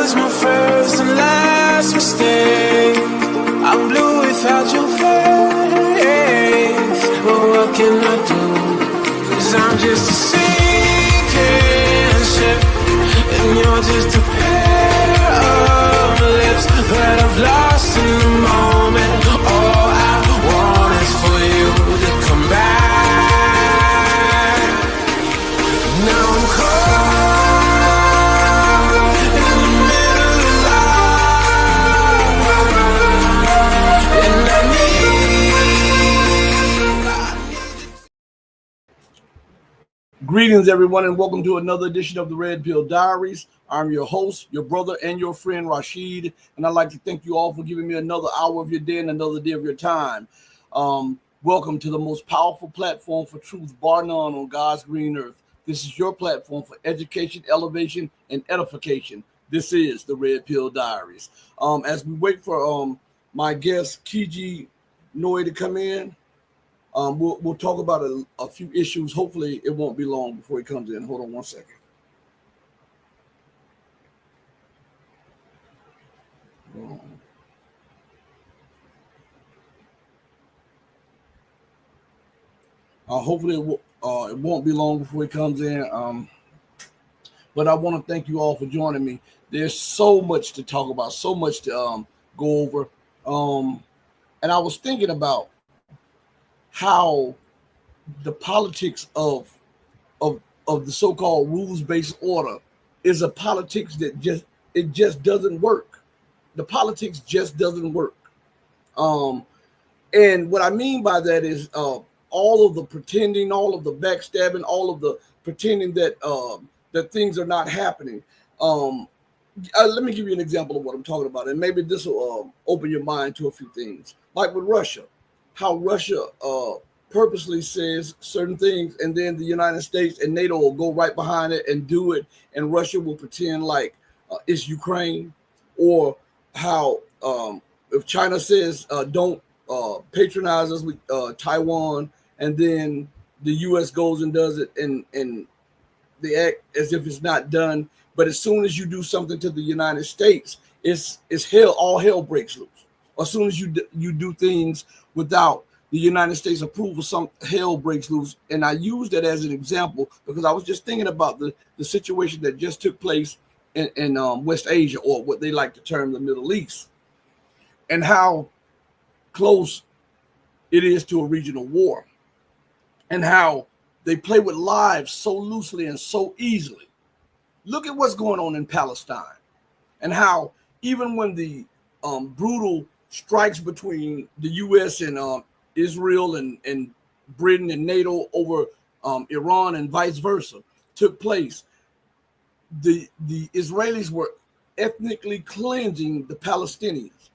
was my first and last mistake. I'm blue without your face. But what can I do? 'Cause I'm just a sinking ship, and you're just a pair of lips that I've lost in the moment. All I want is for you to come back. Now I'm caught in the middle of life, and I need. Greetings, everyone, and welcome to another edition of the Red Pill Diaries. I'm your host, your brother, and your friend, Rashid, and I'd like to thank you all for giving me another hour of your day and another day of your time. Welcome to the most powerful platform for truth, bar none, on God's green earth. This is your platform for education, elevation, and edification. This is the Red Pill Diaries. As we wait for my guest, Kiji Noe, to come in, we'll talk about a few issues. Hopefully, it won't be long before he comes in. Hold on one second. Hopefully, it won't be long before he comes in. But I want to thank you all for joining me. There's so much to talk about, so much to go over. And I was thinking about how the politics of the so-called rules-based order is a politics that just doesn't work. The politics just doesn't work. And what I mean by that is all of the pretending, all of the backstabbing, all of the pretending that that things are not happening. Let me give you an example of what I'm talking about, and maybe this will open your mind to a few things. Like with Russia, how Russia purposely says certain things, and then the United States and NATO will go right behind it and do it, and Russia will pretend like it's Ukraine. Or how if China says don't patronize us with Taiwan, and then the U.S. goes and does it, and they act as if it's not done. But as soon as you do something to the United States, it's hell. All hell breaks loose. As soon as you do things without the United States approval, some hell breaks loose. And I use that as an example because I was just thinking about the situation that just took place in West Asia, or what they like to term the Middle East, and how close it is to a regional war, and how they play with lives so loosely and so easily. Look at what's going on in Palestine, and how even when the brutal strikes between the U.S. and Israel and Britain and NATO over Iran and vice versa took place, the Israelis were ethnically cleansing the Palestinians.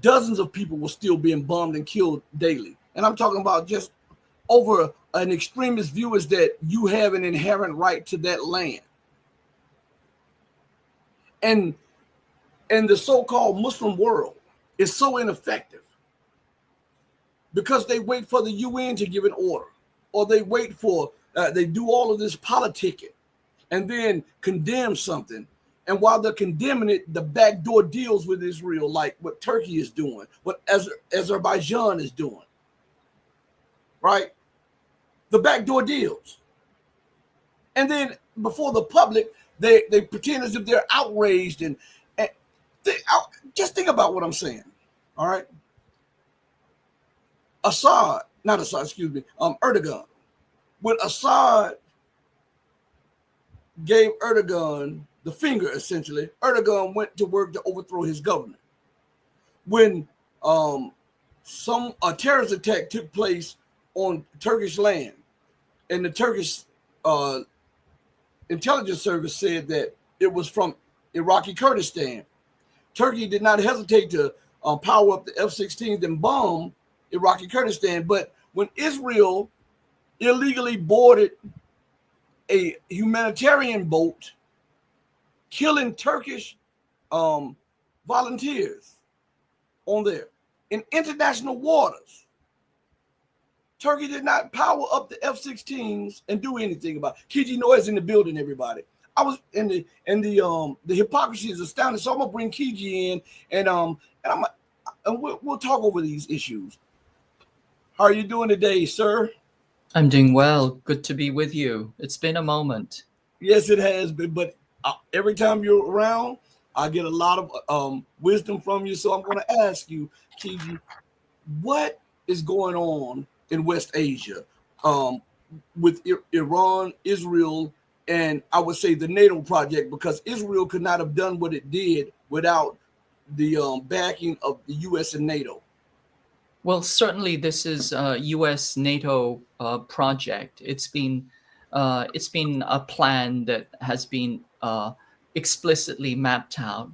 Dozens of people were still being bombed and killed daily. And I'm talking about just over an extremist view is that you have an inherent right to that land. And the so-called Muslim world is so ineffective because they wait for the UN to give an order, or they wait for, they do all of this politicking and then condemn something. And while they're condemning it, the backdoor deals with Israel, like what Turkey is doing, what Azerbaijan is doing, right? The backdoor deals. And then before the public, they pretend as if they're outraged. And just think about what I'm saying, all right? Erdogan. When Assad gave Erdogan the finger, essentially, Erdogan went to work to overthrow his government. When a terrorist attack took place on Turkish land, and the Turkish intelligence service said that it was from Iraqi Kurdistan, Turkey did not hesitate to power up the F-16s and bomb Iraqi Kurdistan. But when Israel illegally boarded a humanitarian boat, killing Turkish volunteers on there in international waters, Turkey did not power up the F-16s and do anything about it. Kiji Noe is in the building, everybody. I was the hypocrisy is astounding. So I'm gonna bring Kiji in, and I'm and we'll talk over these issues. How are you doing today, sir? I'm doing well. Good to be with you. It's been a moment. Yes, it has been, but every time you're around, I get a lot of wisdom from you. So I'm going to ask you, Kiji, what is going on in West Asia um, with Iran, Israel, and I would say the NATO project, because Israel could not have done what it did without the backing of the U.S. and NATO. Well, certainly this is a U.S. NATO project. It's been a plan that has been explicitly mapped out,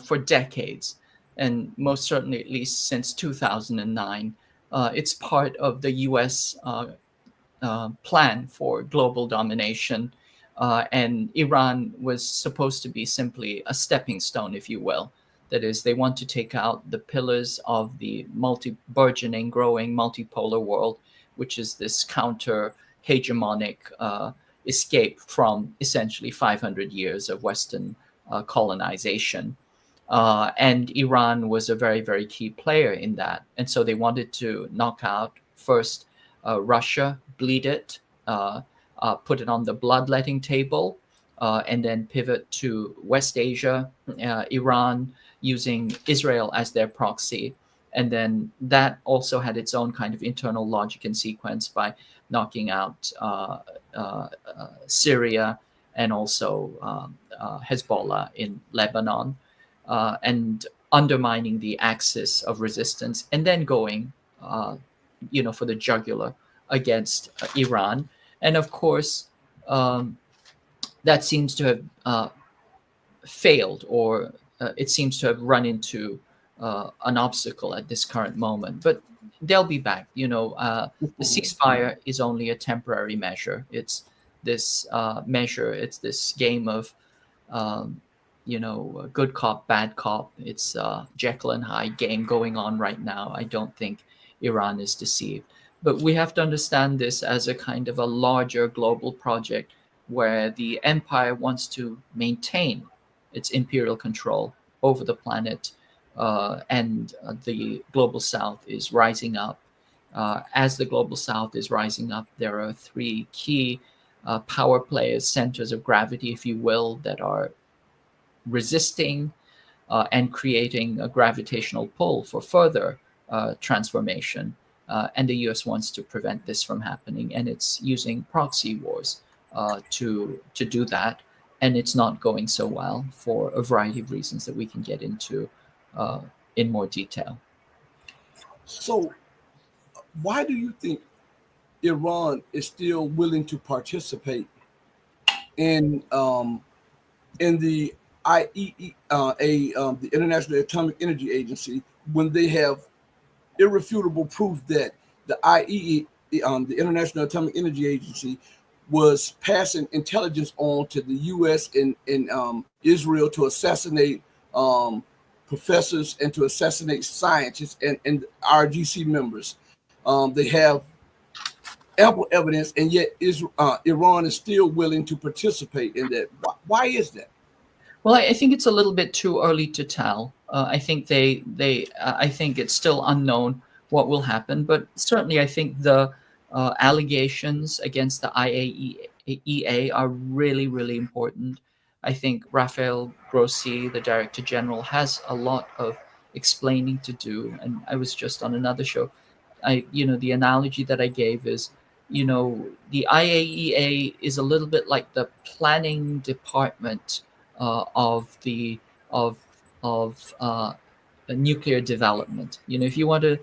for decades, and most certainly at least since 2009. It's part of the U.S. Plan for global domination. And Iran was supposed to be simply a stepping stone, if you will. That is, they want to take out the pillars of the burgeoning, growing multipolar world, which is this counter hegemonic escape from essentially 500 years of Western colonization. And Iran was a very, very key player in that. And so they wanted to knock out first Russia, bleed it, put it on the bloodletting table, and then pivot to West Asia, Iran, using Israel as their proxy. And then that also had its own kind of internal logic and sequence by knocking out Syria and also Hezbollah in Lebanon, and undermining the axis of resistance, and then going, for the jugular against Iran. And of course, that seems to have failed, or it seems to have run into an obstacle at this current moment. But they'll be back. The ceasefire is only a temporary measure. It's this measure. It's this game of, good cop, bad cop. It's Jekyll and Hyde game going on right now. I don't think Iran is deceived. But we have to understand this as a kind of a larger global project where the empire wants to maintain its imperial control over the planet, and the global south is rising up. As the global south is rising up, there are three key power players, centers of gravity, if you will, that are resisting and creating a gravitational pull for further transformation. And the US wants to prevent this from happening, and it's using proxy wars to do that. And it's not going so well for a variety of reasons that we can get into in more detail. So, why do you think Iran is still willing to participate in the the International Atomic Energy Agency, when they have irrefutable proof that the the International Atomic Energy Agency, was passing intelligence on to the U.S. and Israel to assassinate professors and to assassinate scientists and RGC members? They have ample evidence, and yet Iran is still willing to participate in that. Why is that? Well, I think it's a little bit too early to tell. I think I think it's still unknown what will happen. But certainly, I think the allegations against the IAEA are really, really important. I think Rafael Grossi, the Director General, has a lot of explaining to do. And I was just on another show. The analogy that I gave is, the IAEA is a little bit like the planning department of nuclear development. If you want to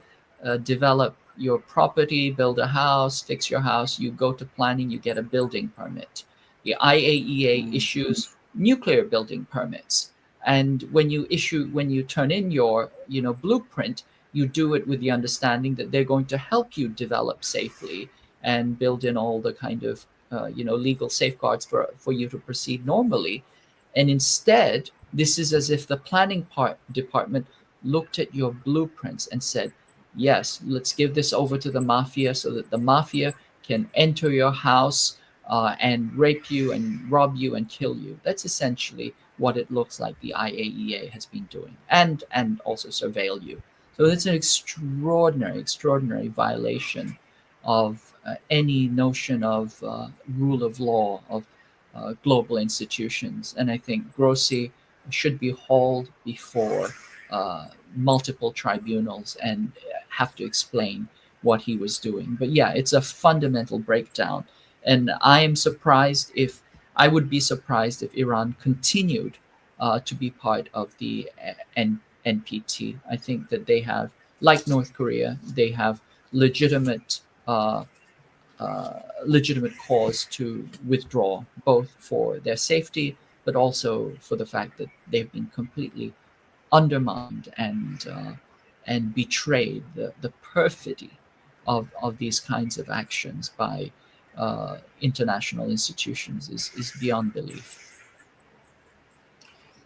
develop your property, build a house, fix your house, you go to planning, you get a building permit. The IAEA issues nuclear building permits, and when you turn in your blueprint, you do it with the understanding that they're going to help you develop safely and build in all the kind of legal safeguards for you to proceed normally. And instead, this is as if the planning department looked at your blueprints and said, yes, let's give this over to the mafia so that the mafia can enter your house, and rape you and rob you and kill you. That's essentially what it looks like the IAEA has been doing, and also surveil you. So it's an extraordinary violation of any notion of rule of law, of global institutions. And I think Grossi should be hauled before multiple tribunals and have to explain what he was doing. But yeah, it's a fundamental breakdown. And I would be surprised if Iran continued to be part of the NPT. I think that they have, like North Korea, they have legitimate legitimate cause to withdraw, both for their safety, but also for the fact that they've been completely undermined and betrayed. The perfidy of these kinds of actions by international institutions is beyond belief.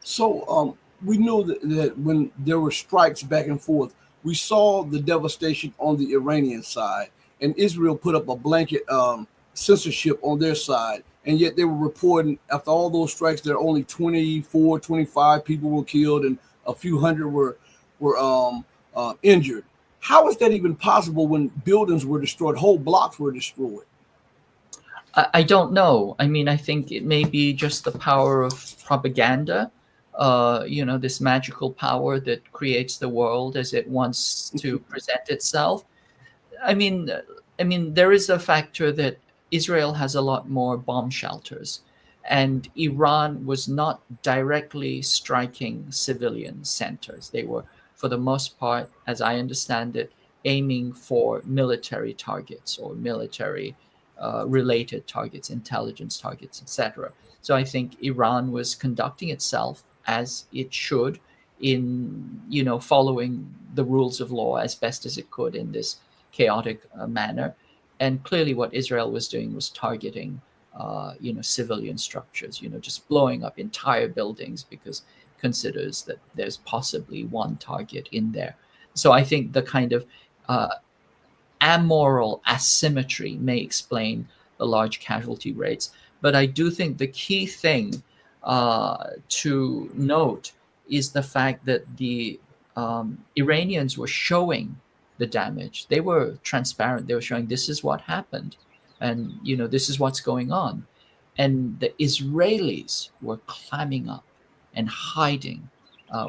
So we know that when there were strikes back and forth, we saw the devastation on the Iranian side, and Israel put up a blanket censorship on their side. And yet they were reporting after all those strikes, there are only 24, 25 people were killed and a few hundred were injured. How is that even possible when buildings were destroyed, whole blocks were destroyed? I don't know. I mean, I think it may be just the power of propaganda, this magical power that creates the world as it wants to present itself. I mean, there is a factor that Israel has a lot more bomb shelters, and Iran was not directly striking civilian centers. They were, for the most part, as I understand it, aiming for military targets or military related targets, intelligence targets, etc. So I think Iran was conducting itself as it should, in following the rules of law as best as it could in this chaotic manner. And clearly, what Israel was doing was targeting, civilian structures. Just blowing up entire buildings because it considers that there's possibly one target in there. So I think the kind of amoral asymmetry may explain the large casualty rates. But I do think the key thing to note is the fact that the Iranians were showing the damage. They were transparent. They were showing this is what happened, and this is what's going on. And the Israelis were climbing up and hiding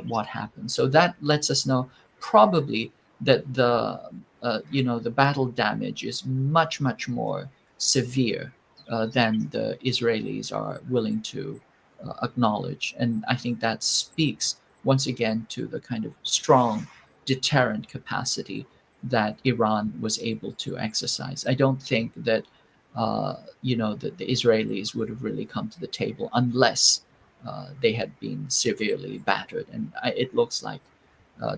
what happened. So that lets us know probably that the battle damage is much more severe than the Israelis are willing to acknowledge. And I think that speaks once again to the kind of strong deterrent capacity that Iran was able to exercise. I don't think that that the Israelis would have really come to the table unless they had been severely battered, and it looks like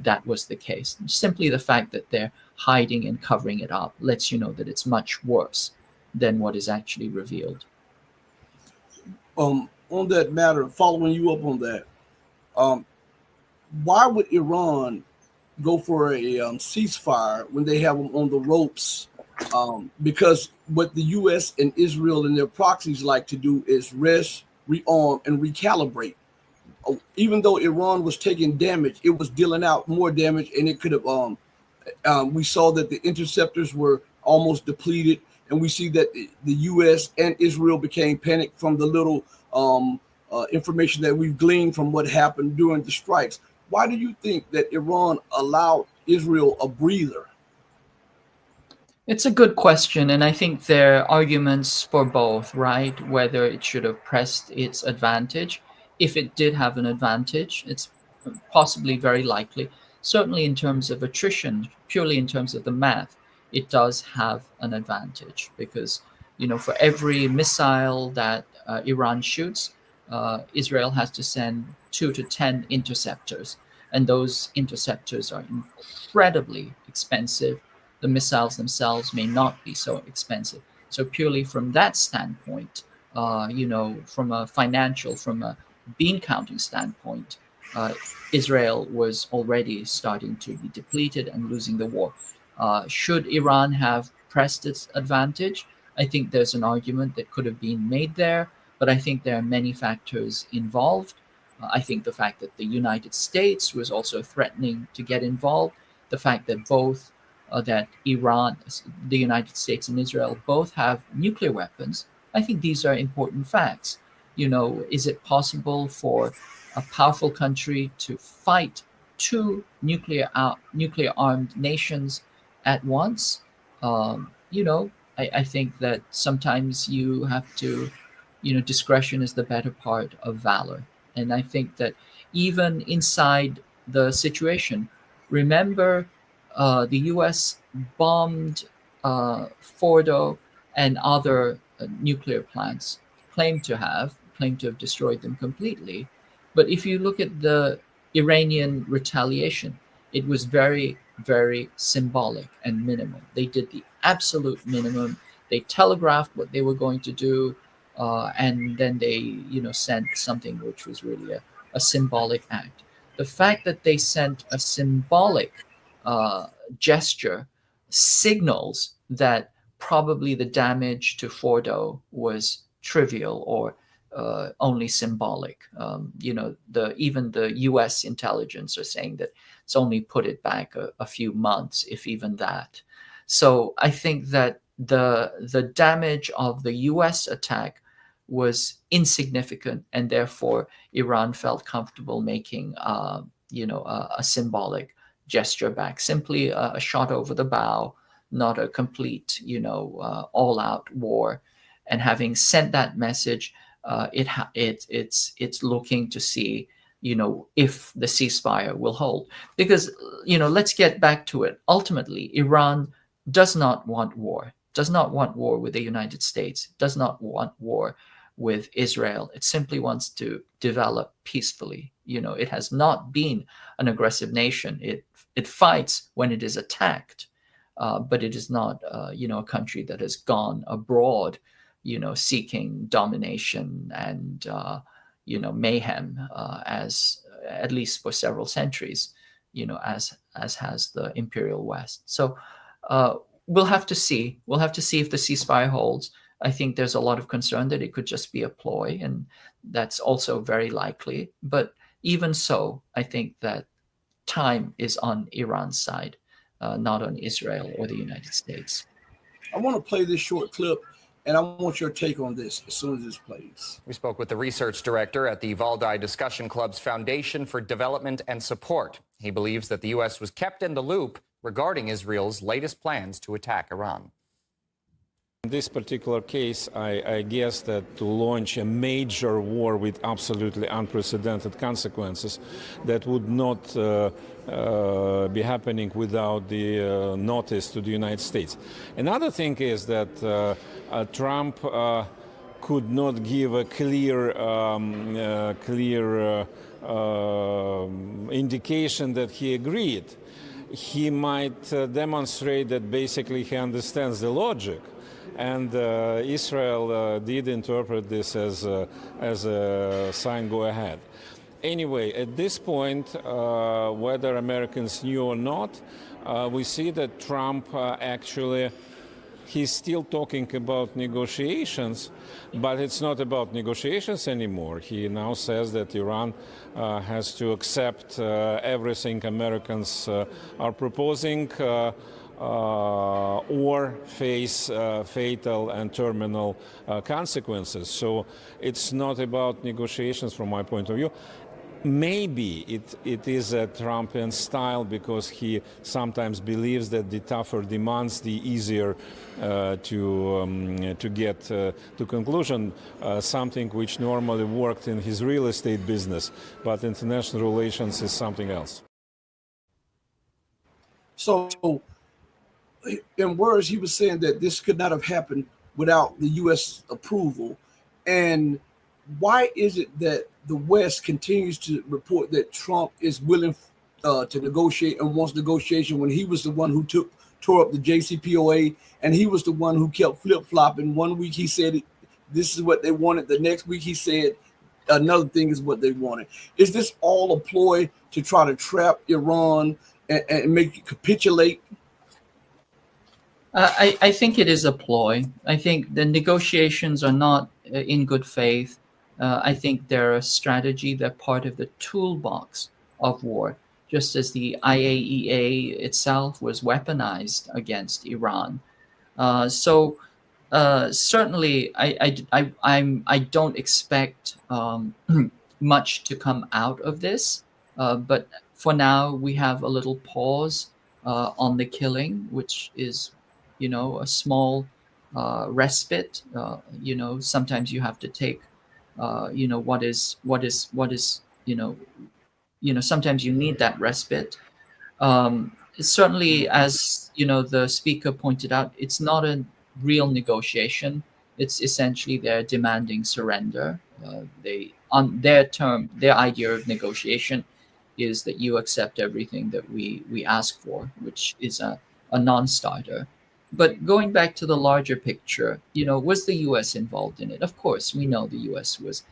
that was the case. Simply the fact that they're hiding and covering it up lets you know that it's much worse than what is actually revealed. On that matter, following you up on that, why would Iran go for a ceasefire when they have them on the ropes? Because what the U.S. and Israel and their proxies like to do is rest, rearm, and recalibrate. Even though Iran was taking damage, it was dealing out more damage, and it could have. We saw that the interceptors were almost depleted, and we see that the U.S. and Israel became panicked from the little information that we've gleaned from what happened during the strikes. Why do you think that Iran allowed Israel a breather? It's a good question, and I think there are arguments for both, right? Whether it should have pressed its advantage. If it did have an advantage, it's possibly very likely. Certainly, in terms of attrition, purely in terms of the math, it does have an advantage because, for every missile that Iran shoots, Israel has to send 2 to 10 interceptors, and those interceptors are incredibly expensive. The missiles themselves may not be so expensive. So purely from that standpoint, from a financial, from a bean counting standpoint, Israel was already starting to be depleted and losing the war. Should Iran have pressed its advantage? I think there's an argument that could have been made there, but I think there are many factors involved. I think the fact that the United States was also threatening to get involved, the fact that both that Iran, the United States, and Israel both have nuclear weapons. I think these are important facts. Is it possible for a powerful country to fight two nuclear armed nations at once? I think that sometimes you have to, discretion is the better part of valor. And I think that even inside the situation, remember the US bombed Fordo and other nuclear plants, claimed to have destroyed them completely. But if you look at the Iranian retaliation, it was very, very symbolic and minimal. They did the absolute minimum. They telegraphed what they were going to do, and then they, sent something which was really a symbolic act. The fact that they sent a symbolic gesture signals that probably the damage to Fordo was trivial or only symbolic. Even the U.S. intelligence are saying that it's only put it back a few months, if even that. So I think that the damage of the U.S. attack was insignificant, and therefore Iran felt comfortable making a symbolic gesture back, simply a shot over the bow, not a complete all-out war. And having sent that message, it's looking to see if the ceasefire will hold, because let's get back to it. Ultimately, Iran does not want war, does not want war with the United States, does not want war with Israel. It simply wants to develop peacefully. It has not been an aggressive nation. It fights when it is attacked, but it is not a country that has gone abroad seeking domination and mayhem, as at least for several centuries, as has the Imperial West. So we'll have to see. We'll have to see if the ceasefire holds. I think there's a lot of concern that it could just be a ploy, and that's also very likely. But even so, I think that time is on Iran's side, not on Israel or the United States. I want to play this short clip, and I want your take on this as soon as this plays. We spoke with the research director at the Valdai Discussion Club's Foundation for Development and Support. He believes that the U.S. was kept in the loop regarding Israel's latest plans to attack Iran. In this particular case, I guess that to launch a major war with absolutely unprecedented consequences, that would not be happening without the notice to the United States. Another thing is that Trump could not give a clear indication that he agreed. He might demonstrate that basically he understands the logic. And Israel did interpret this as a sign, go ahead. Anyway, at this point, whether Americans knew or not, we see that Trump actually, he's still talking about negotiations, but it's not about negotiations anymore. He now says that Iran has to accept everything Americans are proposing, or face fatal and terminal consequences. So it's not about negotiations from my point of view. Maybe it is a Trumpian style because he sometimes believes that the tougher demands, the easier to get to conclusion, something which normally worked in his real estate business, but international relations is something else. So, in words, he was saying that this could not have happened without the U.S. approval. And why is it that the West continues to report that Trump is willing to negotiate and wants negotiation when he was the one who tore up the JCPOA, and he was the one who kept flip-flopping? One week he said this is what they wanted. The next week he said another thing is what they wanted. Is this all a ploy to try to trap Iran and make it capitulate? I think it is a ploy. I think the negotiations are not in good faith. I think they're a strategy. They're part of the toolbox of war, just as the IAEA itself was weaponized against Iran. Certainly, I don't expect much to come out of this. But for now, we have a little pause on the killing, which is, a small respite. Sometimes you have to take, what is, sometimes you need that respite. Certainly, as the speaker pointed out, it's not a real negotiation. It's essentially they're demanding surrender. They, on their term, their idea of negotiation is that you accept everything that we ask for, which is a non-starter. But going back to the larger picture, was the U.S. involved in it? Of course, we know the U.S. was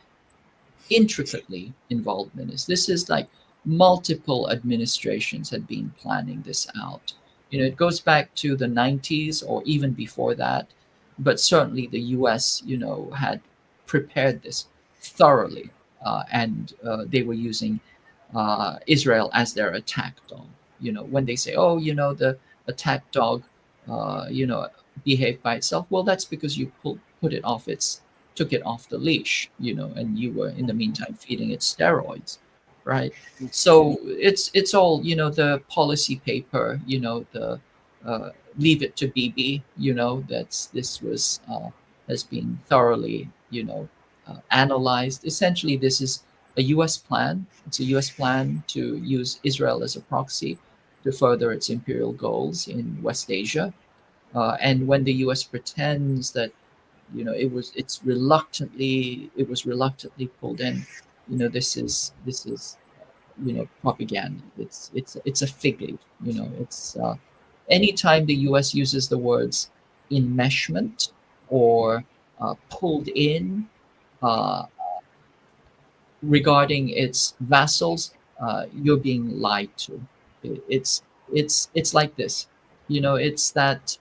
intricately involved in this. This is like multiple administrations had been planning this out. It goes back to the 90s or even before that, but certainly the US, had prepared this thoroughly, and they were using Israel as their attack dog. When they say, oh, the attack dog, behaved by itself, well, that's because you put it off its took it off the leash, and you were in the meantime feeding it steroids, right? So it's all the policy paper, the leave it to BB, this was has been thoroughly analyzed. Essentially, this is a U.S. plan. It's a U.S. plan to use Israel as a proxy to further its imperial goals in West Asia. And when the U.S. pretends that it was reluctantly pulled in, this is propaganda. It's a fig leaf. It's anytime the U.S. uses the words enmeshment or pulled in uh, regarding its vassals, you're being lied to. It's like this. It's that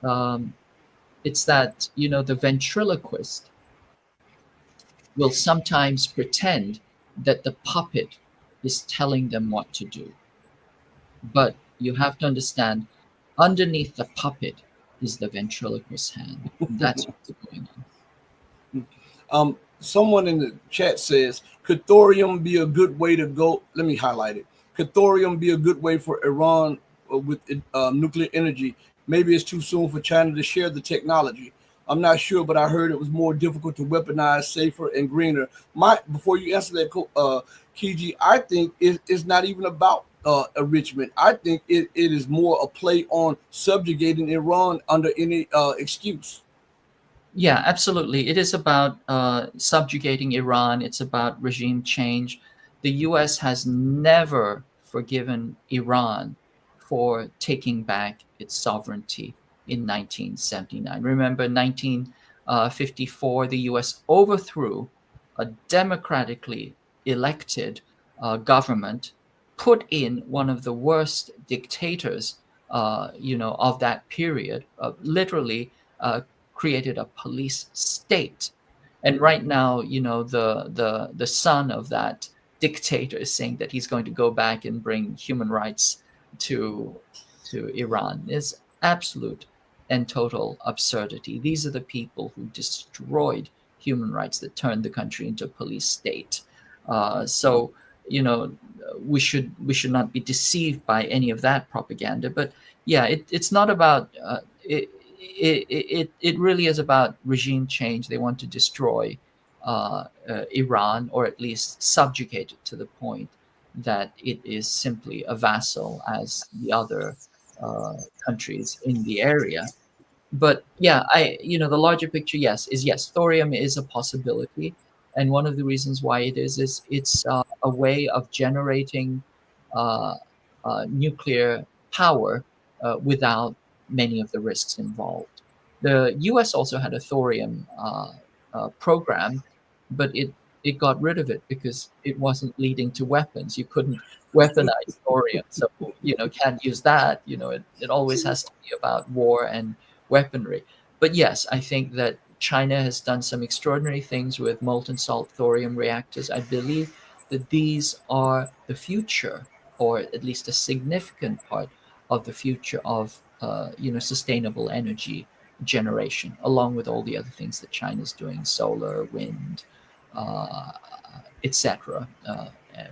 um, the ventriloquist will sometimes pretend that the puppet is telling them what to do. But you have to understand, underneath the puppet is the ventriloquist's hand. That's what's going on. Someone in the chat says, could thorium be a good way to go? Let me highlight it. Could thorium be a good way for Iran with nuclear energy? Maybe it's too soon for China to share the technology. I'm not sure, but I heard it was more difficult to weaponize, safer, and greener. Before you answer that, Kiji, I think it's not even about enrichment. I think it is more a play on subjugating Iran under any excuse. Yeah, absolutely. It is about subjugating Iran. It's about regime change. The U.S. has never forgiven Iran for taking back its sovereignty in 1979. Remember, 1954, the U.S. overthrew a democratically elected government, put in one of the worst dictators, of that period, literally. Created a police state. And right now, the son of that dictator is saying that he's going to go back and bring human rights to Iran. Is absolute and total absurdity. These are the people who destroyed human rights, that turned the country into a police state. So you know we should not be deceived by any of that propaganda. But yeah, it's not about it really is about regime change. They want to destroy Iran, or at least subjugate it to the point that it is simply a vassal as the other countries in the area. But yeah, the larger picture, yes, thorium is a possibility. And one of the reasons why is it's a way of generating uh, nuclear power without many of the risks involved. The US also had a thorium program, but it it got rid of it because it wasn't leading to weapons. You couldn't weaponize thorium, so can't use that. It always has to be about war and weaponry. But yes, I think that China has done some extraordinary things with molten salt thorium reactors. I believe that these are the future, or at least a significant part of the future of sustainable energy generation, along with all the other things that China's doing: solar, wind, uh, etc.,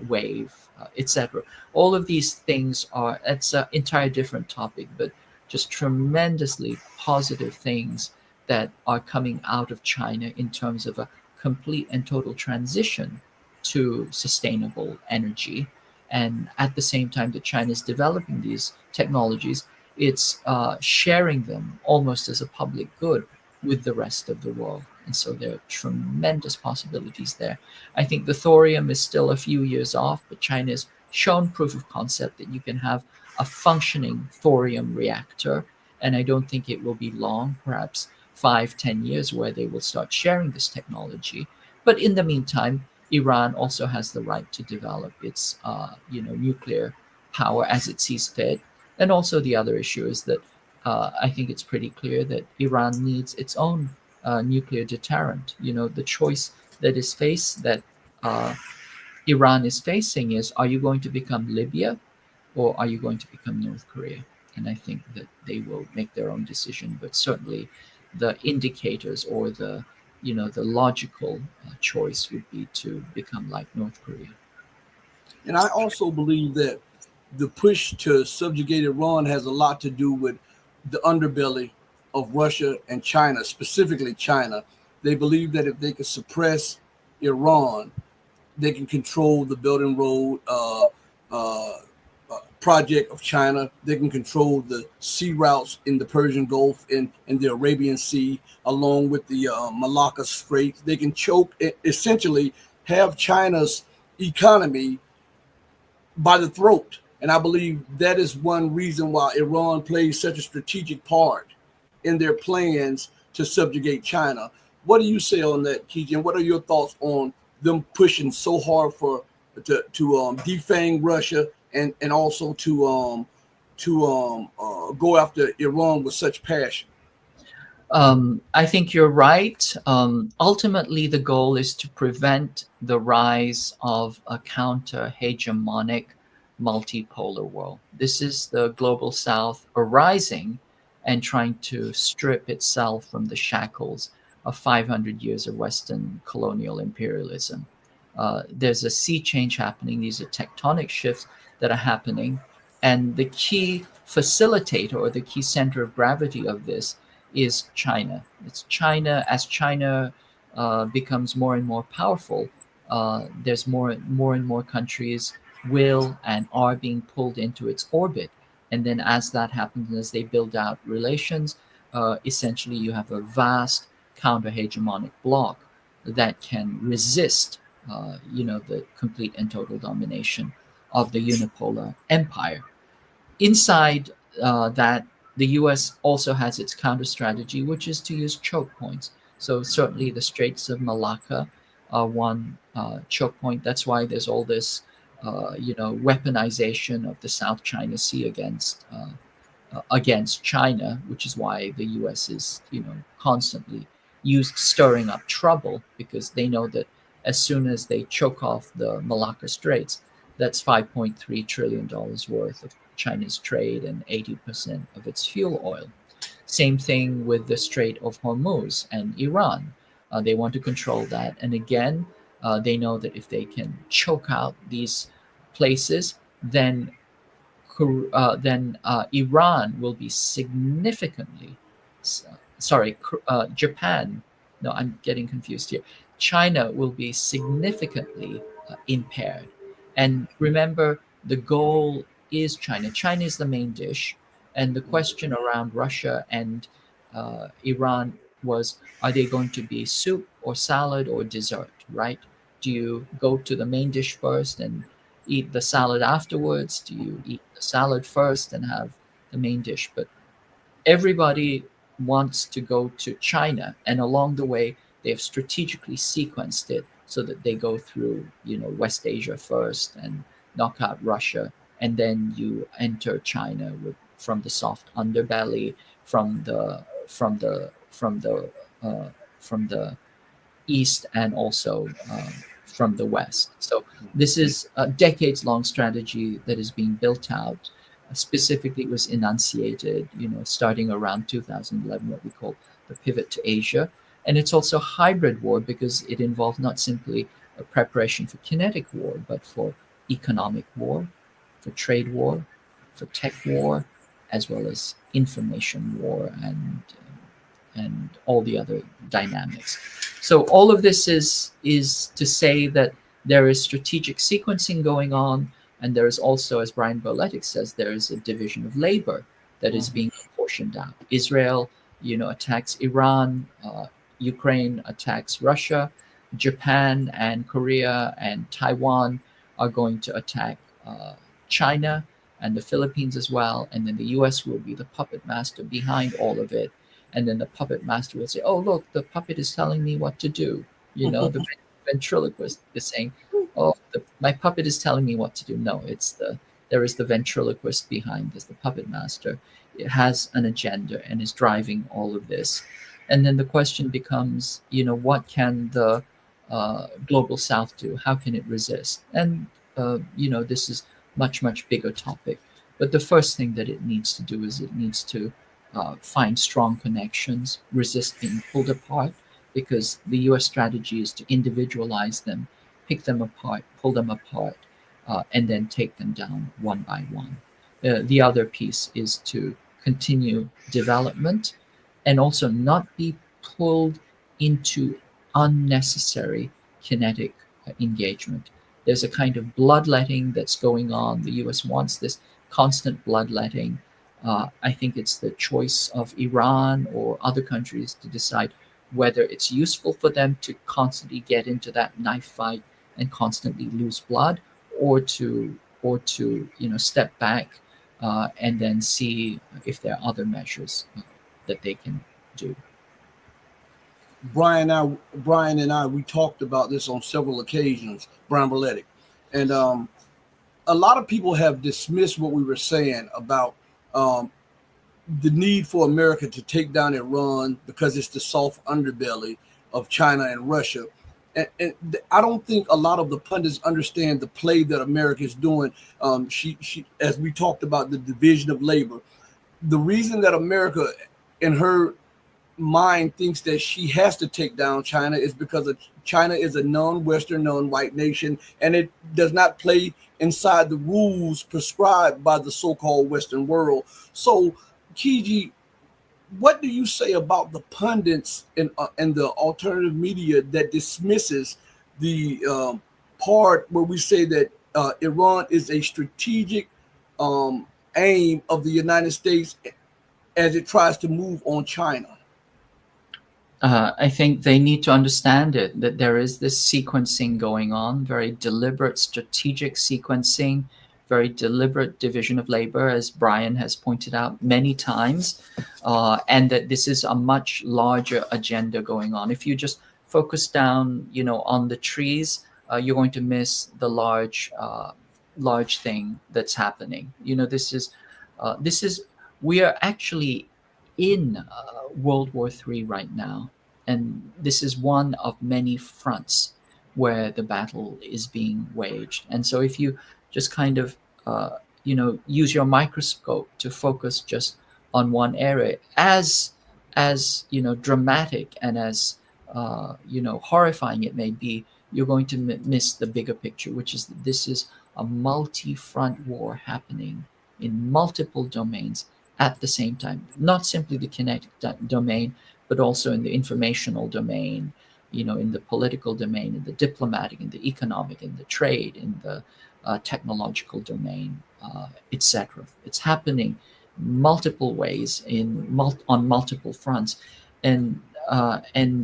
wave, etc. All of these things are, it's an entire different topic, but just tremendously positive things that are coming out of China in terms of a complete and total transition to sustainable energy. And at the same time that China is developing these technologies, it's sharing them almost as a public good with the rest of the world. And so there are tremendous possibilities there. I think the thorium is still a few years off, but China's shown proof of concept that you can have a functioning thorium reactor. And I don't think it will be long, perhaps 5, 10 years, where they will start sharing this technology. But in the meantime, Iran also has the right to develop its nuclear power as it sees fit. And also the other issue is that I think it's pretty clear that Iran needs its own nuclear deterrent. The choice that uh, Iran is facing is: are you going to become Libya, or are you going to become North Korea? And I think that they will make their own decision. But certainly, the indicators, or the logical choice would be to become like North Korea. And I also believe that the push to subjugate Iran has a lot to do with the underbelly of Russia and China, specifically China. They believe that if they could suppress Iran, they can control the Belt and Road project of China. They can control the sea routes in the Persian Gulf and the Arabian Sea, along with the Malacca Straits. They can essentially have China's economy by the throat. And I believe that is one reason why Iran plays such a strategic part in their plans to subjugate China. What do you say on that, Kiji? And what are your thoughts on them pushing so hard to defang Russia and also to go after Iran with such passion? I think you're right. Ultimately, the goal is to prevent the rise of a counter hegemonic multipolar world. This is the global south arising and trying to strip itself from the shackles of 500 years of Western colonial imperialism. There's a sea change happening. These are tectonic shifts that are happening. And the key facilitator, or the key center of gravity of this, is China. It's China. As China becomes more and more powerful, there's more and more countries will and are being pulled into its orbit. And then as that happens, as they build out relations, essentially you have a vast counter-hegemonic bloc that can resist, the complete and total domination of the unipolar empire. Inside that, the US also has its counter strategy, which is to use choke points. So certainly the Straits of Malacca are one choke point. That's why there's all this, weaponization of the South China Sea against China, which is why the U.S. is, constantly stirring up trouble, because they know that as soon as they choke off the Malacca Straits, that's $5.3 trillion worth of China's trade and 80% of its fuel oil. Same thing with the Strait of Hormuz and Iran. They want to control that. And again, they know that if they can choke out these places, then Iran will be significantly, sorry, Japan. No, I'm getting confused here. China will be significantly impaired. And remember, the goal is China. China is the main dish. And the question around Russia and Iran was: are they going to be soup or salad or dessert, right? Do you go to the main dish first and eat the salad afterwards? Do you eat the salad first and have the main dish? But everybody wants to go to China, and along the way, they have strategically sequenced it so that they go through, West Asia first and knock out Russia, and then you enter China from the soft underbelly, from the from the from the from the east, and also from the west. So this is a decades-long strategy that is being built out. Specifically, was enunciated, starting around 2011, what we call the pivot to Asia, and it's also a hybrid war because it involved not simply a preparation for kinetic war, but for economic war, for trade war, for tech war, as well as information war, and all the other dynamics. So all of this is to say that there is strategic sequencing going on, and there is also, as Brian Berletic says, there is a division of labor that is being apportioned out. Israel, attacks Iran, Ukraine attacks Russia, Japan and Korea and Taiwan are going to attack China and the Philippines as well, and then the U.S. will be the puppet master behind all of it. And then the puppet master will say, "Oh, look, the puppet is telling me what to do." The ventriloquist is saying, "Oh, my puppet is telling me what to do." No, there is the ventriloquist behind this, the puppet master. It has an agenda and is driving all of this. And then the question becomes, what can the global South do? How can it resist? And this is much bigger topic. But the first thing that it needs to do is it needs to find strong connections, resist being pulled apart, because the U.S. strategy is to individualize them, pick them apart, pull them apart, and then take them down one by one. The other piece is to continue development and also not be pulled into unnecessary kinetic engagement. There's a kind of bloodletting that's going on. The U.S. wants this constant bloodletting. I think it's the choice of Iran or other countries to decide whether it's useful for them to constantly get into that knife fight and constantly lose blood, or to step back and then see if there are other measures that they can do. Brian and I, we talked about this on several occasions, Brian Berletic. And a lot of people have dismissed what we were saying about the need for America to take down Iran because it's the soft underbelly of China and Russia. And I don't think a lot of the pundits understand the play that America is doing. She, as we talked about the division of labor, the reason that America, in her mind, thinks that she has to take down China is because China is a non-Western, non-white nation, and it does not play inside the rules prescribed by the so-called Western world. So, Kiji, what do you say about the pundits and the alternative media that dismisses the part where we say that Iran is a strategic aim of the United States as it tries to move on China? I think they need to understand it, that there is this sequencing going on, very deliberate strategic sequencing, very deliberate division of labor, as Brian has pointed out many times, and that this is a much larger agenda going on. If you just focus down, on the trees, you're going to miss the large thing that's happening. This is we are actually in World War III right now, and this is one of many fronts where the battle is being waged. And so if you just kind of use your microscope to focus just on one area, as dramatic and as horrifying it may be, you're going to miss the bigger picture, which is that this is a multi-front war happening in multiple domains at the same time, not simply the kinetic domain, but also in the informational domain, in the political domain, in the diplomatic, in the economic, in the trade, in the technological domain, etc. It's happening multiple ways on multiple fronts, and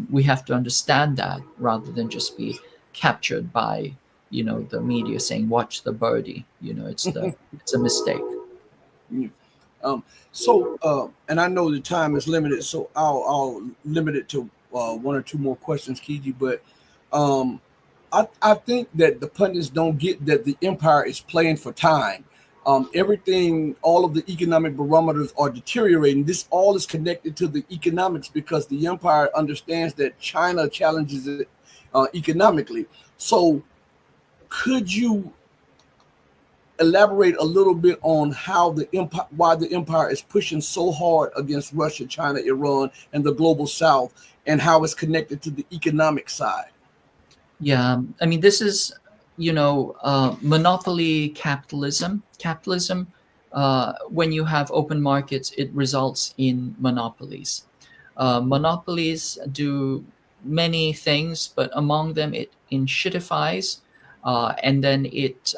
we have to understand that rather than just be captured by the media saying "watch the birdie." It's a mistake. And I know the time is limited, so I'll limit it to one or two more questions, Kiji. But I think that the pundits don't get that the empire is playing for time. Everything, all of the economic barometers are deteriorating. This all is connected to the economics because the empire understands that China challenges it economically. So, could you elaborate a little bit on how the empire, why the empire is pushing so hard against Russia, China, Iran, and the global South, and how it's connected to the economic side? Yeah, I mean, this is, monopoly capitalism. Capitalism, when you have open markets, it results in monopolies. Monopolies do many things, but among them, it enshittifies, and then it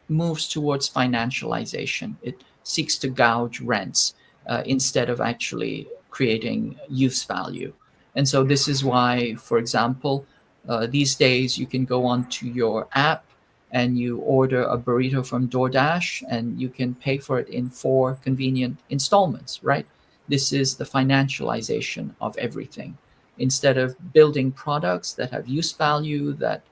moves towards financialization. It seeks to gouge rents instead of actually creating use value. And so this is why, for example, these days you can go onto your app and you order a burrito from DoorDash and you can pay for it in 4 convenient installments, right? This is the financialization of everything. Instead of building products that have use value, that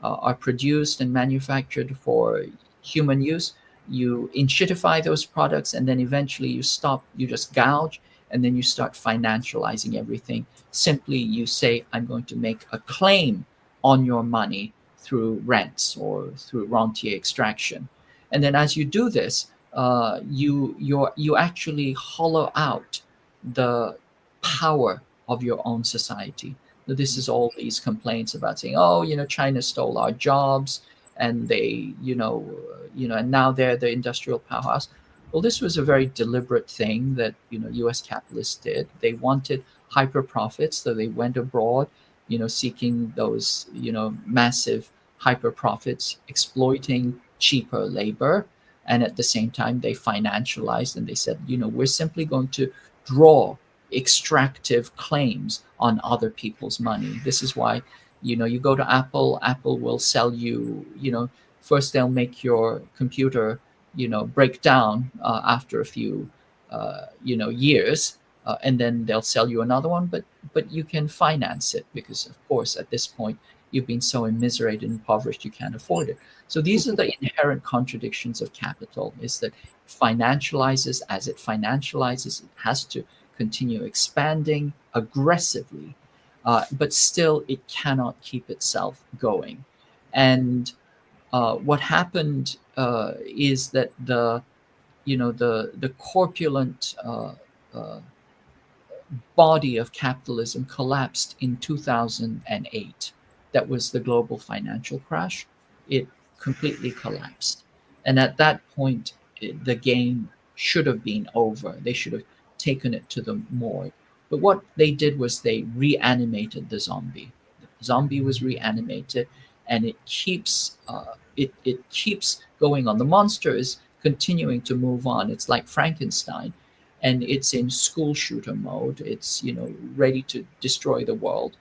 are produced and manufactured for human use, you inshitify those products and then eventually you just gouge, and then you start financializing everything. Simply you say, I'm going to make a claim on your money through rents or through rentier extraction. And then as you do this, you actually hollow out the power of your own society. So this is all these complaints about saying, oh, China stole our jobs, and they, and now they're the industrial powerhouse. Well, this was a very deliberate thing that U.S. capitalists did. They wanted hyper profits, so they went abroad, seeking those massive hyper profits, exploiting cheaper labor, and at the same time they financialized and they said, we're simply going to draw extractive claims on other people's money. This is why you go to Apple will sell you, first they'll make your computer break down after a few years, and then they'll sell you another one, but you can finance it because of course at this point you've been so immiserated and impoverished you can't afford it. So these are the inherent contradictions of capital, is that financializes. As it financializes, it has to continue expanding aggressively, but still it cannot keep itself going. And what happened is that the corpulent uh, body of capitalism collapsed in 2008. That was the global financial crash. It completely collapsed, and at that point, the game should have been over. They should have taken it to the morgue. But what they did was they reanimated the zombie. The zombie was reanimated, and it keeps going on. The monster is continuing to move on. It's like Frankenstein, and it's in school shooter mode. It's ready to destroy the world.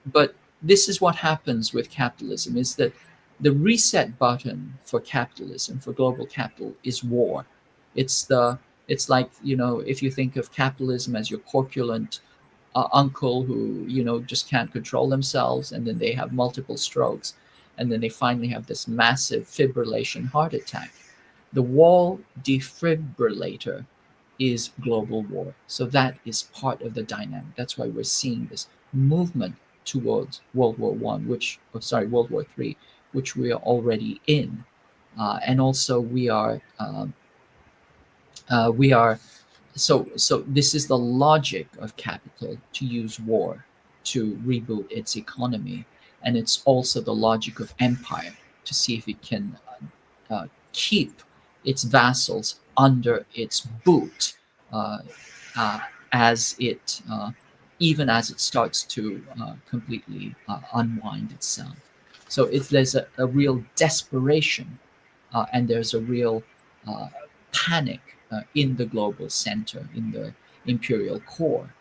But this is what happens with capitalism: is that the reset button for capitalism, for global capital, is war. It's like, if you think of capitalism as your corpulent uncle who just can't control themselves, and then they have multiple strokes, and then they finally have this massive fibrillation heart attack. The wall defibrillator is global war. So that is part of the dynamic. That's why we're seeing this movement towards World War I, World War III, which we are already in, and also we are. So this is the logic of capital, to use war to reboot its economy, and it's also the logic of empire to see if it can keep its vassals under its boot, uh, uh, as it even as it starts to completely unwind itself. So there's a real desperation, and there's a real panic in the global center, in the imperial core,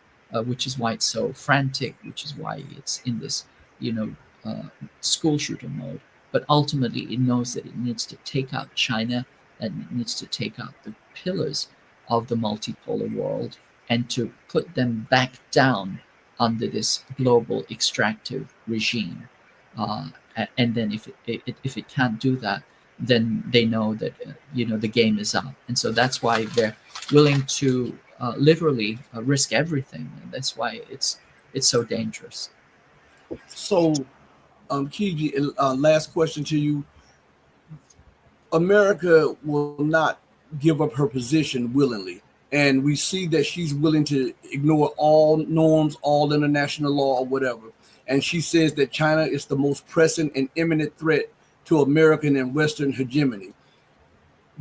which is why it's so frantic, which is why it's in this, you know, uh, school shooter mode. But ultimately, it knows that it needs to take out China, and it needs to take out the pillars of the multipolar world, and to put them back down under this global extractive regime. and then if it can't do that, then they know that the game is up, and so that's why they're willing to literally risk everything, and that's why it's so dangerous. So, Kiji, last question to you. America will not give up her position willingly. And we see that she's willing to ignore all norms, all international law, or whatever. And she says that China is the most pressing and imminent threat to American and Western hegemony.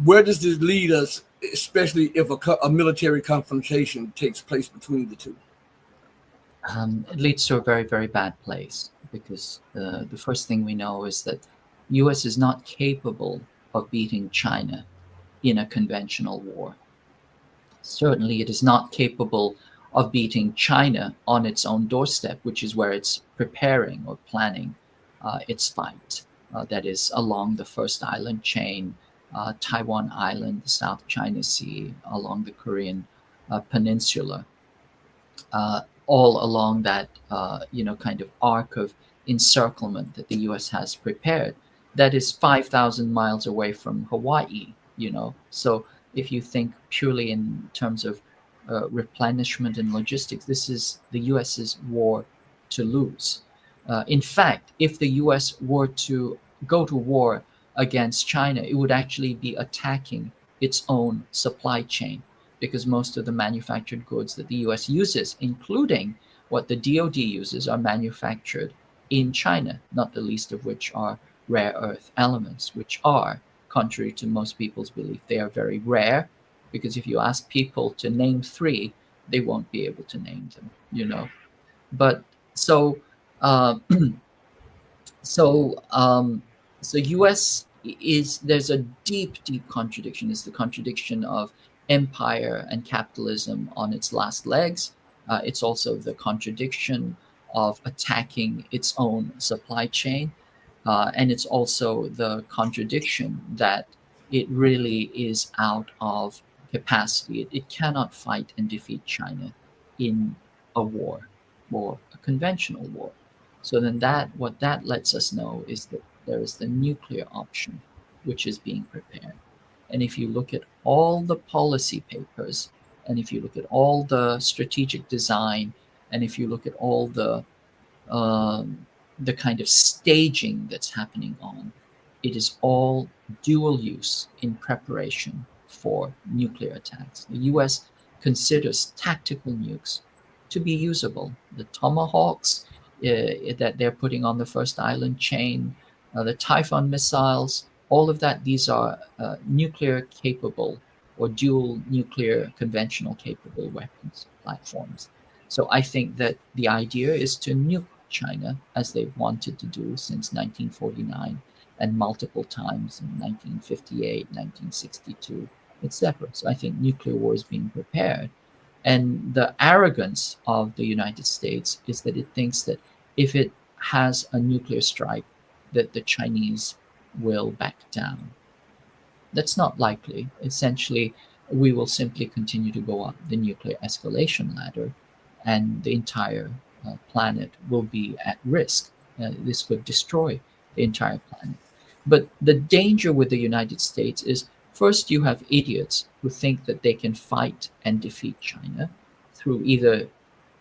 Where does this lead us, especially if a military confrontation takes place between the two? It leads to a very, very bad place, because the first thing we know is that U.S. is not capable of beating China in a conventional war. Certainly, it is not capable of beating China on its own doorstep, which is where it's preparing or planning its fight. That is along the first island chain, Taiwan Island, the South China Sea, along the Korean Peninsula, all along that kind of arc of encirclement that the U.S. has prepared. That is 5,000 miles away from Hawaii. So if you think purely in terms of replenishment and logistics, this is the U.S.'s war to lose. In fact, if the U.S. were to go to war against China, it would actually be attacking its own supply chain, because most of the manufactured goods that the US uses, including what the DoD uses, are manufactured in China, not the least of which are rare earth elements, which are, contrary to most people's belief, they are very rare, because if you ask people to name three, they won't be able to name them. But so uh, so so US is, there's a deep contradiction. It's the contradiction of empire and capitalism on its last legs. It's also the contradiction of attacking its own supply chain, and it's also the contradiction that it really is out of capacity. It cannot fight and defeat China in a war, or a conventional war. So then what that lets us know is that there is the nuclear option, which is being prepared. And if you look at all the policy papers, and if you look at all the strategic design, and if you look at all the kind of staging that's happening on, it is all dual use in preparation for nuclear attacks. The US considers tactical nukes to be usable. The Tomahawks that they're putting on the first island chain, the Typhoon missiles, all of that, these are nuclear capable or dual nuclear conventional capable weapons platforms. So I think that the idea is to nuke China, as they've wanted to do since 1949 and multiple times in 1958, 1962, etc. So I think nuclear war is being prepared. And the arrogance of the United States is that it thinks that if it has a nuclear strike, that the Chinese will back down. That's not likely. Essentially, we will simply continue to go up the nuclear escalation ladder, and the entire planet will be at risk. This could destroy the entire planet. But the danger with the United States is, first, you have idiots who think that they can fight and defeat China through either,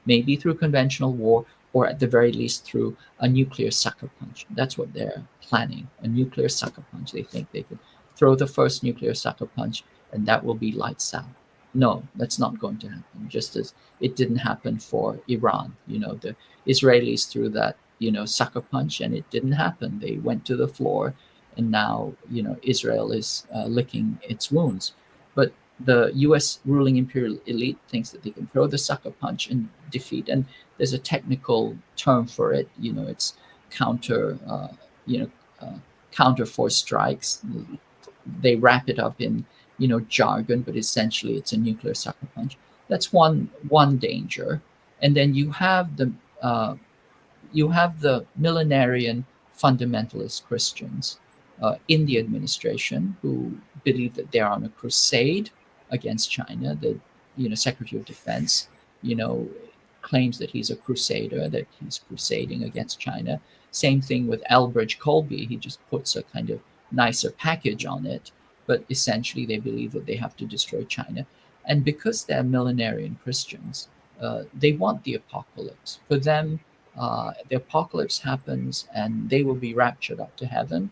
maybe through conventional war, or at the very least through a nuclear sucker punch. That's what they're planning, a nuclear sucker punch. They think they could throw the first nuclear sucker punch and that will be lights out. No, that's not going to happen, just as it didn't happen for Iran. The Israelis threw that, sucker punch, and it didn't happen. They went to the floor, and now, Israel is licking its wounds. But the US ruling imperial elite thinks that they can throw the sucker punch and defeat. And there's a technical term for it. It's counter, counter force strikes. They wrap it up in, jargon, but essentially it's a nuclear sucker punch. That's one danger. And then you have the millenarian fundamentalist Christians in the administration who believe that they're on a crusade against China. The Secretary of Defense, claims that he's a crusader, that he's crusading against China. Same thing with Elbridge Colby. He just puts a kind of nicer package on it, but essentially they believe that they have to destroy China. And because they're millenarian Christians, they want the apocalypse. For them, the apocalypse happens and they will be raptured up to heaven.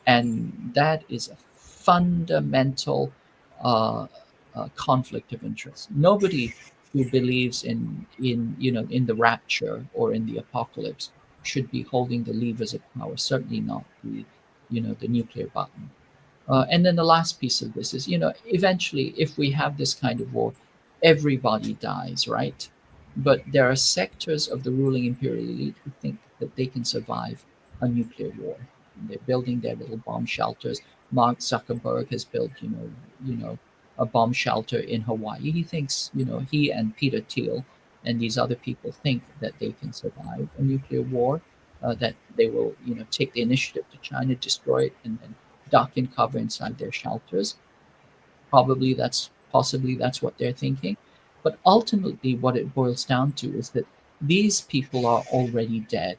And that is a fundamental conflict of interest. Nobody who believes in the rapture or in the apocalypse should be holding the levers of power. Certainly not the nuclear button. And then the last piece of this is, eventually, if we have this kind of war, everybody dies, right? But there are sectors of the ruling imperial elite who think that they can survive a nuclear war. And they're building their little bomb shelters. Mark Zuckerberg has built, a bomb shelter in Hawaii. He thinks, he and Peter Thiel and these other people think that they can survive a nuclear war, that they will, take the initiative to China, destroy it, and then duck and cover inside their shelters. Possibly that's what they're thinking. But ultimately, what it boils down to is that these people are already dead.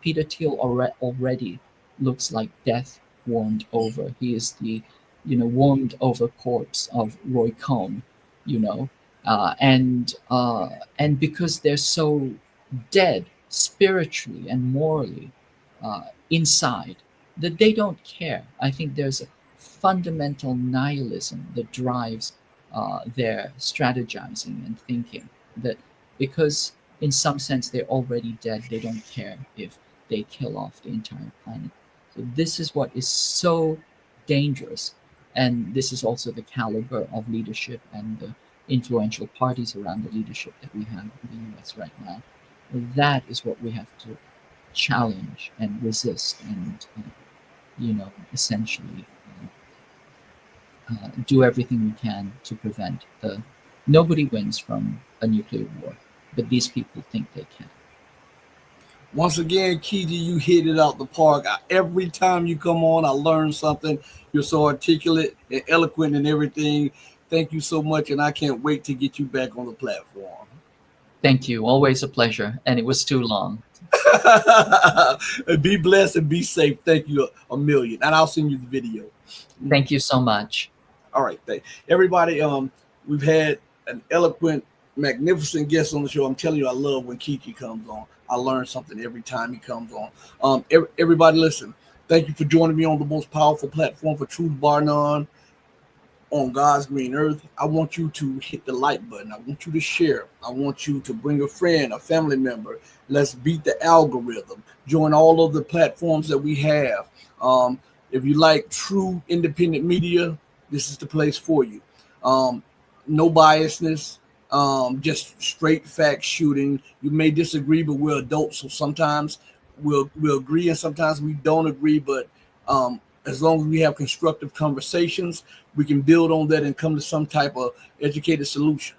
Peter Thiel already looks like death warmed over. He is the, warmed over corpse of Roy Cohn, and because they're so dead spiritually and morally inside, that they don't care. I think there's a fundamental nihilism that drives their strategizing and thinking, that because in some sense they're already dead, they don't care if they kill off the entire planet. So this is what is so dangerous. And this is also the caliber of leadership and the influential parties around the leadership that we have in the US right now. That is what we have to challenge and resist and essentially do everything we can to prevent nobody wins from a nuclear war, but these people think they can. Once again, Kiji, you hit it out the park. Every time you come on, I learn something. You're so articulate and eloquent and everything. Thank you so much, and I can't wait to get you back on the platform. Thank you. Always a pleasure. And it was too long. Be blessed and be safe. Thank you a million. And I'll send you the video. Thank you so much. All right. Everybody, we've had an eloquent, magnificent guest on the show. I'm telling you, I love when Kiji comes on. I learn something every time he comes on. Everybody, listen. Thank you for joining me on the most powerful platform for truth, bar none, on God's green earth. I want you to hit the like button. I want you to share. I want you to bring a friend, a family member. Let's beat the algorithm. Join all of the platforms that we have. If you like true independent media, this is the place for you. No biasness. Just straight fact shooting. You may disagree, but we're adults, so sometimes we'll agree and sometimes we don't agree. But as long as we have constructive conversations, we can build on that and come to some type of educated solution.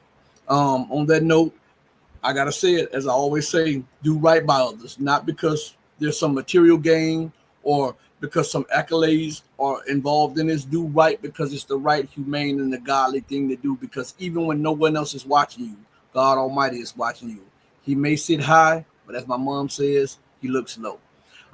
On that note, I gotta say it, as I always say, do right by others, not because there's some material gain or because some accolades are involved in this. Do right because it's the right, humane, and the godly thing to do, because even when no one else is watching you, God Almighty is watching you. He may sit high, but as my mom says, he looks low.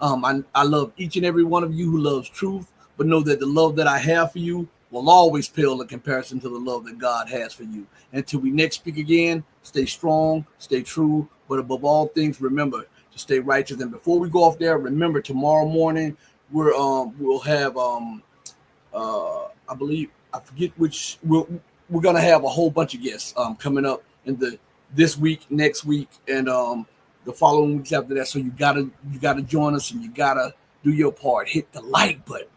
I love each and every one of you who loves truth, but know that the love that I have for you will always pale in comparison to the love that God has for you. Until we next speak again, stay strong, stay true, but above all things, remember to stay righteous. And before we go off there, remember tomorrow morning, we'll have I believe, I forget which, we're gonna have a whole bunch of guests coming up in this week, next week, and the following weeks after that. So you gotta join us, and you gotta do your part. Hit the like button.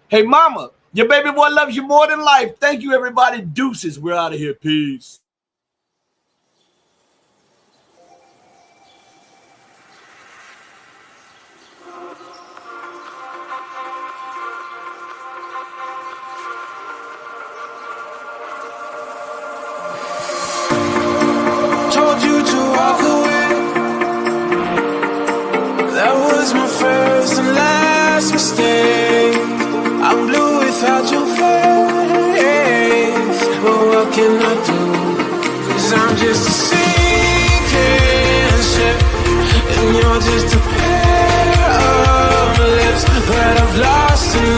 Hey mama, your baby boy loves you more than life. Thank you, everybody. Deuces. We're out of here. Peace. Told you to walk away. That was my first and last mistake. I'm blue without your face. But what can I do? 'Cause I'm just a sinking you're just a pair of lips that I've lost in